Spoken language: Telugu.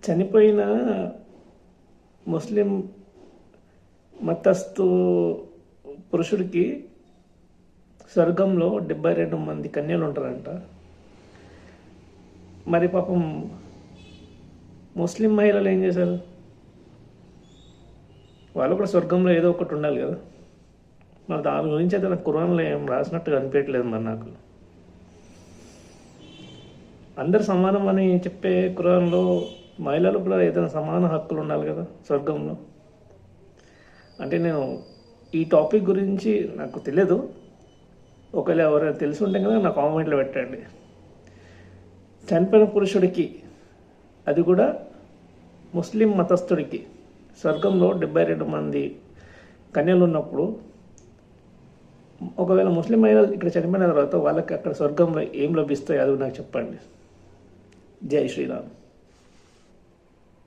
చనిపోయిన ముస్లిం మతస్థు పురుషుడికి స్వర్గంలో 72 మంది కన్యలు ఉంటారంట. మరి పాపం ముస్లిం మహిళలు ఏం చేశారు? వాళ్ళు కూడా స్వర్గంలో ఏదో ఒకటి ఉండాలి కదా. మరి దాని గురించి అయితే నాకు ఖురాన్లో ఏం రాసినట్టుగా అనిపించట్లేదు. మరి నాకు అందరు సమానం అని చెప్పే ఖురాన్లో మహిళలు కూడా ఏదైనా సమాన హక్కులు ఉండాలి కదా స్వర్గంలో. అంటే నేను ఈ టాపిక్ గురించి నాకు తెలియదు. ఒకవేళ ఎవరైనా తెలిసి ఉంటే కదా నా కామెంట్లో పెట్టండి. చనిపోయిన పురుషుడికి, అది కూడా ముస్లిం మతస్థుడికి స్వర్గంలో 72 మంది కన్యలు ఉన్నప్పుడు, ఒకవేళ ముస్లిం మహిళలు ఇక్కడ చనిపోయిన తర్వాత వాళ్ళకి అక్కడ స్వర్గంలో ఏం లభిస్తాయి అది నాకు చెప్పండి. జై శ్రీరామ్.